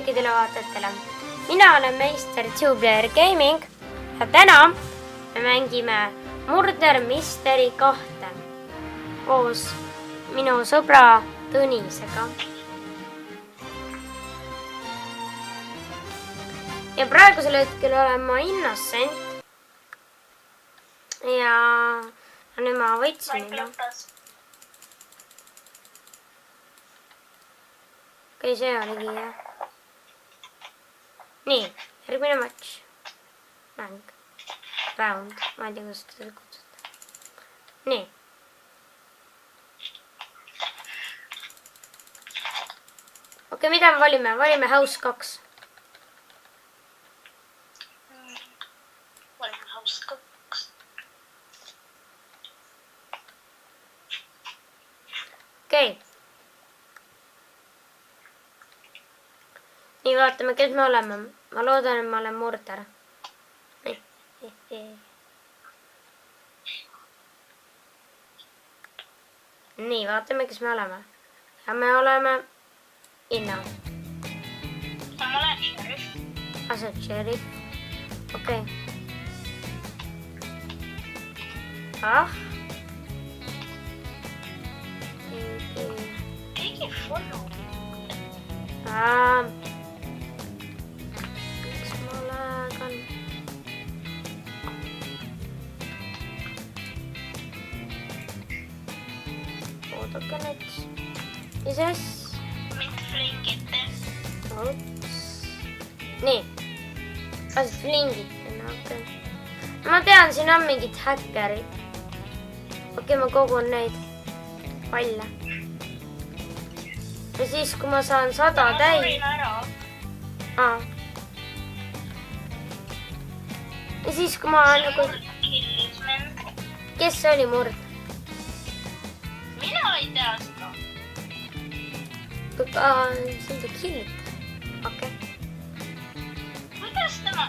kõikidele vaatajatele. Mina olen meister Tubeplayer Gaming ja täna me mängime Murder Mystery 2 koos minu sõbra Tõnisega. Ja praegusel hetkel olen ma Innocent ja nüüd ma võitsin juba. Okei, see oligi jah. Nii, järgmine matš. Mäng. Round. Ma ei tea, kuidas seda kutsuda. Nii. Okei, mida me valime? Valime House 2. Valime House 2. Okei. Nii, vaatame, kes me oleme. Ma loodan, et ma olen murder. Nii, vaatame, kes me oleme. Ja me oleme Inna. Ma olen Sheriff. Asad Sheriff. Okei. Ah. Keegi follow. Miks ma lagan? Oodake nüüd. Ises. Mind flingite. Ups. Nii. Asad flingite, okei. Ma tean, siin on mingid häkkerid. Okei, ma kogun neid palle. Ja siis, kui ma saan 100 Ma täis... surin ära. Ja siis, kui ma... See murd killis mind. Kes oli murd? Mina ei tea seda. Sind ei killita. Okei. Kuidas tema...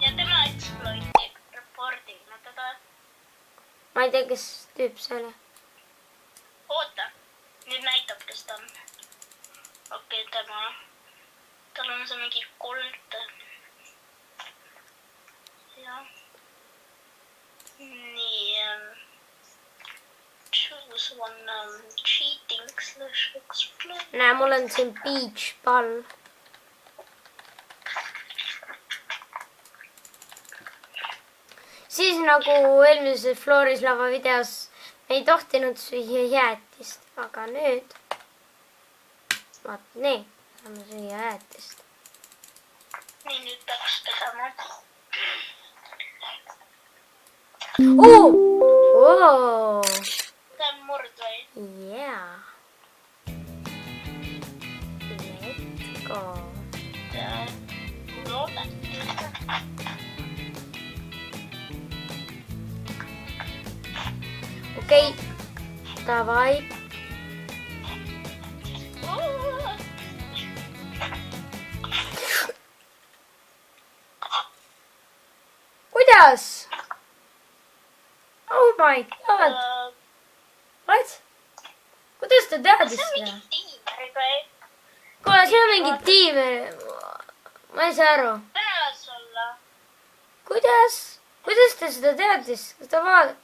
Ja tema exploitib. Reportime teda. Ma ei tea, kes tüüp see oli. Oota. Nüüd näitab, kes ta on. Okei, tema... Tal on see mingi kold. Ja. Nii. Choose one cheating/explode. Näe, mul on siin beach ball. Siis nagu eelmises Floorislava videos ei tohtinud süüa jäätist, aga nüüd... Vaat nii, saame süüa jäätist. Nii, nüüd peaks tegema. See on murd või? Yeah. Let's go. Loodan. Okei, davai. Kuidas? Oh my god. What? Kuidas ta teadis See on seda? mingi tiimer või? Kuule, siin on mingi tiimer. Ma ei saa aru. Venelas olla. Kuidas? Kuidas ta seda teadis? Kas ta vaadab?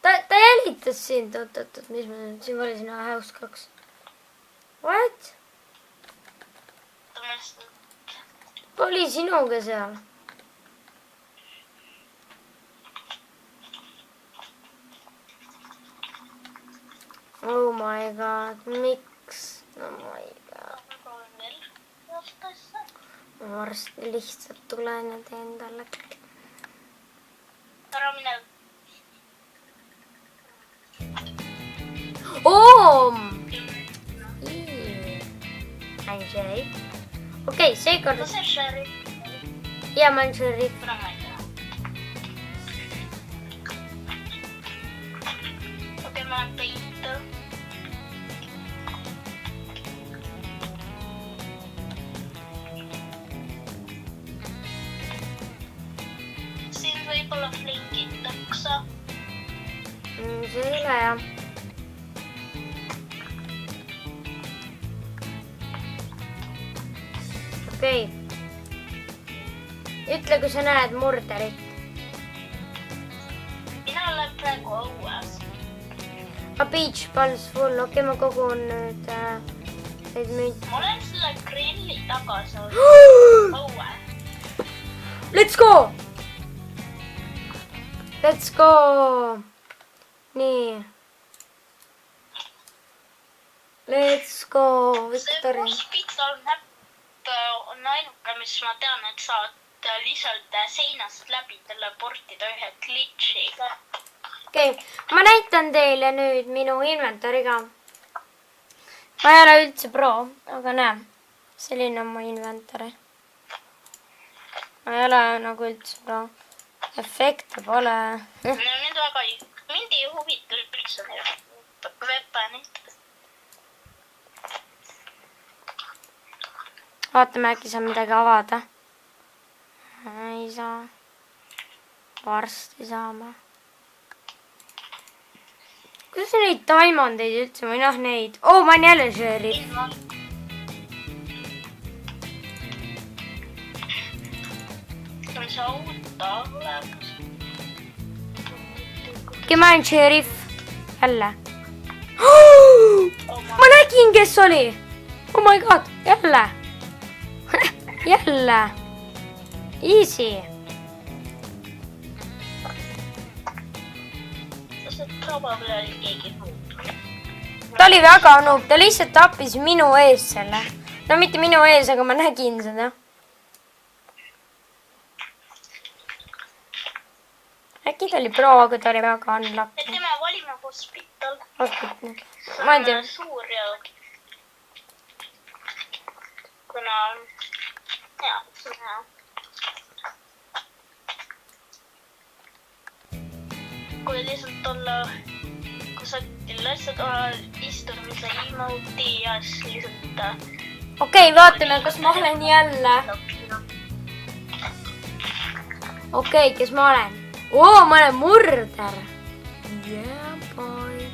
Ta jälitas sind. Oot, mis ma nüüd? Siin oli sinna House 2. What? Ta mõtles, Oli sinuga seal? Oh my god, miks? Oh my god. ma proovin veel vastasesse. Ma varsti lihtsalt tulen ja teen talle. Ära mine. Oom! I'm Sheriff. Okei, seekord... Kas see Sheriff? Ja, ma olen Sheriff. Kuna ma ei tea. Okei, ma olen peitu. Siin võib-olla flingitakse. See ei ole jah. okei. Ütle, kui sa näed murderit. mina olen praegu õues. A beach balls full. Okei, ma kogun nüüd neid münte. ma olen selle grilli taga seal õue. Let's go! Let's go! Nii. Let's go, see Victoria. hospital näpp on ainuke, mis ma tean, et saad lihtsalt seinast läbi teleportida ühe glitchiga. Okei, ma näitan teile nüüd minu inventoriga. Ma ei ole üldse pro, aga näe, selline on mu inventori. Ma ei ole nagu üldse pro. Efekte pole. Mind ei huvita üldse weaponid. Vaatame, äkki saab midagi avada. Ei saa. Varsti saame. Kuidas neid diamondeid üldse või noh neid? Oh, ma olen jälle šerif. On see auto olemas? Okei, ma olen šerif. Jälle. Ma nägin, kes oli. Oh my god, jälle. Jälle. Easy. See probably oli keegi muud. Ta oli väga noob, ta lihtsalt tappis minu ees selle. No mitte minu ees, aga ma nägin seda. Äkki ta oli pro, aga ta oli väga unlucky. Teeme valime hospital. Hospital. Ma ei tea. Suur ja kuna ja, see on hea. Kui lihtsalt olla kusagil asja kohal istumise emote'i ja siis lihtsalt Okei, vaatame, kas ma olen jälle. Okei, kes ma olen? Oo, ma olen murder. Yeah, boy.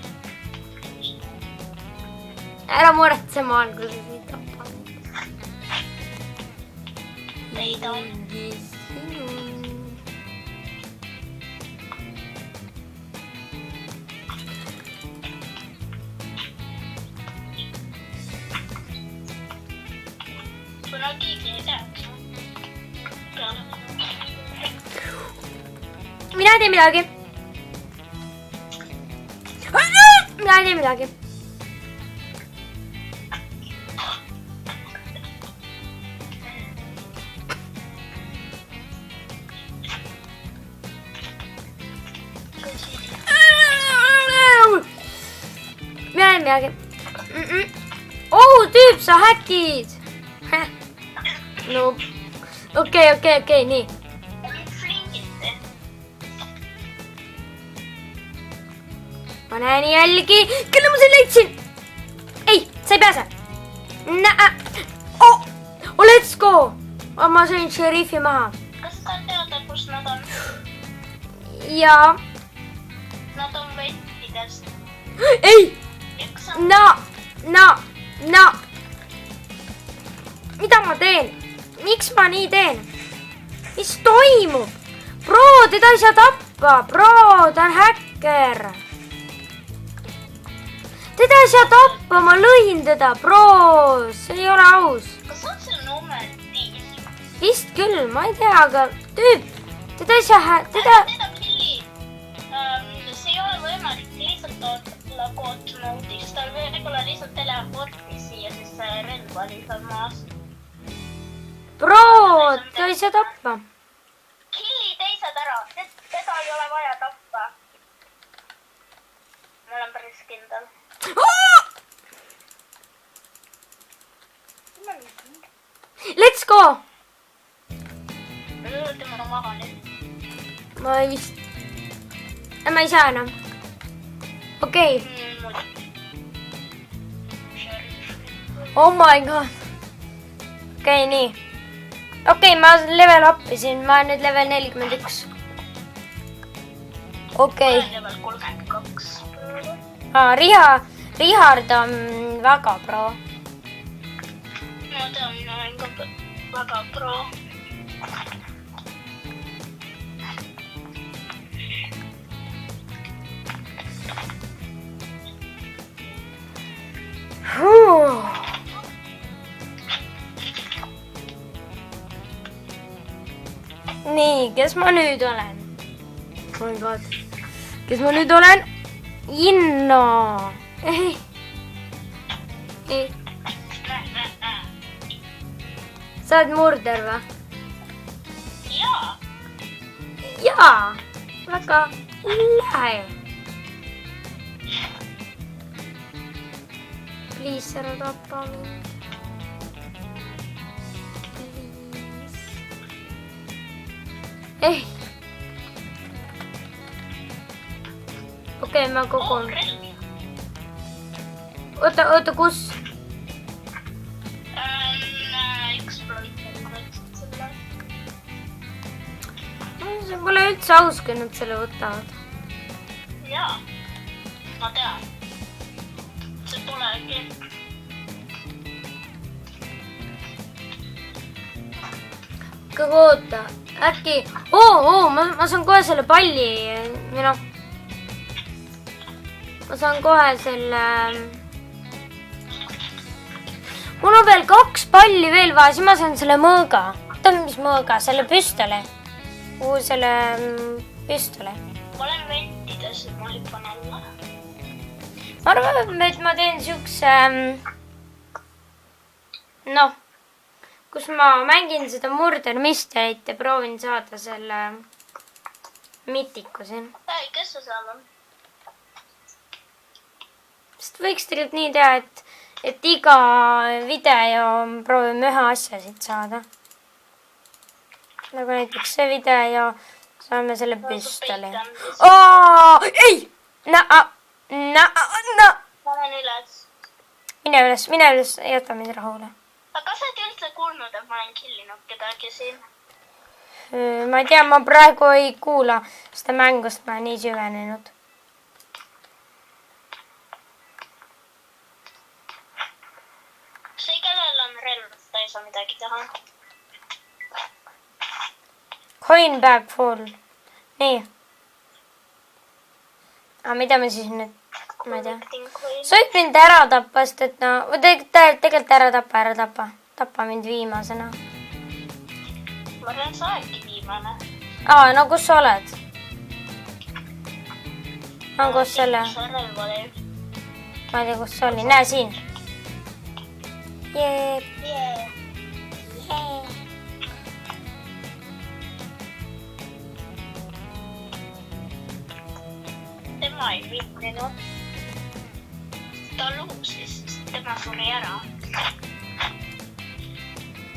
Ära muretse maal, kui sa siit tapad. Neid on. Kuna keegi ei teaks. Mina ei tee midagi. Mina ei tee midagi. Mina ei tee midagi. Oh, tüüp, sa häkid. No, okei, nii. Ma näen jälgi. Kelle ma selle leidsin? Ei, sa ei pääse. Oh, let's go. Ma sain šerifi maha. Kas sa teada, kus nad on? Jaa. Nad on vettidest. Ei. No. Mida ma teen? Miks ma nii teen? Mis toimub? Bro, teda ei saa tappa. Bro, ta on häkker. Teda ei saa tappa, ma lõin teda. Bro, see ei ole aus. Kas on see number 5? Vist küll, ma ei tea, aga tüüp, teda ei saa Teda killi. See ei ole võimalik lihtsalt olla god mode'is. Tal võib-olla lihtsalt teleportis siia, sest see relv oli seal maas. Bro, ta ei saa tappa. Killi teised ära. Teda ei ole vaja tappa. Ma olen päris kindel. Let's go! Tema maha nüüd. Ma vist... Ma ei saa enam. Okei. Oh my god. Okei, nii. Okei, ma level uppisin. Ma olen nüüd level 41. Okei. Level 32. Richard on väga pro. Ma tean, mina olen ka väga pro. Nii, kes ma nüüd olen? Oh my god. Kes ma nüüd olen? Inno. Ei. Sa oled murder või? Jaa. Jaa. Väga lähe. Please, ära tapa mind. Please. Ei. Okei, ma kogun. Oota, kus? See pole üldse aus, kui nad selle võtavad. Jaa, ma tean. See polegi. Aga oota, äkki... ma saan kohe selle palli, ma saan kohe selle... Mul on veel 2 palli veel vaja, siis ma saan selle mõõga. Oota, mis mõõga? Selle püstole. Selle püstole. Ma olen ventides, et ma hüppan alla. Ma arvan, et ma teen siukse... kus ma mängin seda Murder Mystery't ja proovin saada selle mitiku siin. Ei, kes sa seal on? Sest võiks tegelikult nii teha, et iga video proovime ühe asja siit saada. Nagu näiteks see video ja saame selle püstoli. Ei! Ma olen üles. Mine üles, jäta mind rahule. Aga kas sa oled üldse kuulnud, et ma olen killinud kedagi siin? Ma ei tea, ma praegu ei kuula seda mängust, ma olen nii süvenenud. See, kellel on relv, ta ei saa midagi teha. Coin bag full. Nii. Aga mida me siis nüüd, ma ei tea. Sa võid mind ära tappa, sest et tegelikult ära tapa. Tapa mind viimasena. Ma arvan, sa oledki viimane. No kus sa oled? Kus selle? Kus sa relva teeb? Ma ei tea, kus sa oli. Näe siin. Jeep. Tema ei viinud. Ta luusis, tema suri ära.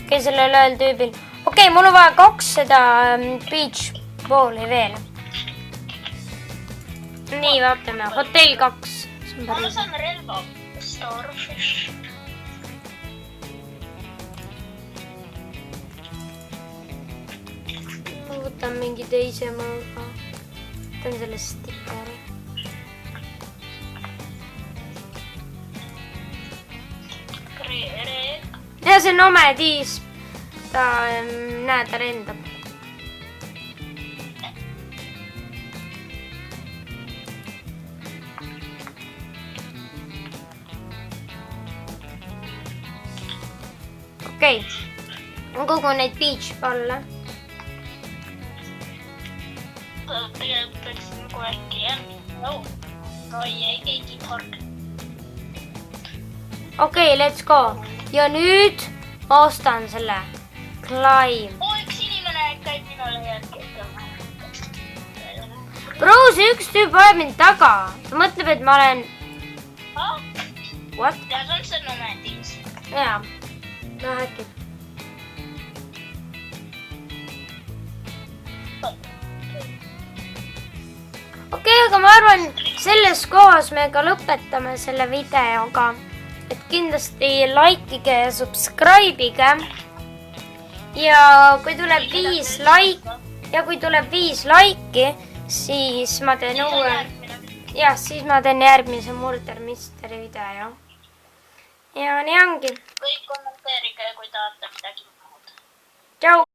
Okei, sellel ühel tüübil. Okei, mul on vaja 2 seda beach balli veel. Nii, vaatame. Hotell 2. Ma saan relva. Starfish. Ma võtan mingi teise mõõga. Võtan selle stikeri. Ja see nomediis. Ta lendab. Okei. Ma kogun neid beach balle. Tegelikult peaks nagu äkki ei keegi park. Okei, let's go. Ja nüüd ma ostan selle Climb. Üks inimene käib minule järgi. Bro, see üks tüüp ajab mind taga. Ta mõtleb, et ma olen... What? Ja see on see nomediis. Jaa. Äkki. Okei, aga ma arvan, selles kohas me ka lõpetame selle videoga. Et kindlasti likeige ja subscribe'ige. Ja kui tuleb 5 like'i, siis ma teen uue... Jah, siis ma teen järgmise Murder Mystery video. Ja nii ongi. Kõik kommenteerige, kui tahate midagi muud. tšau .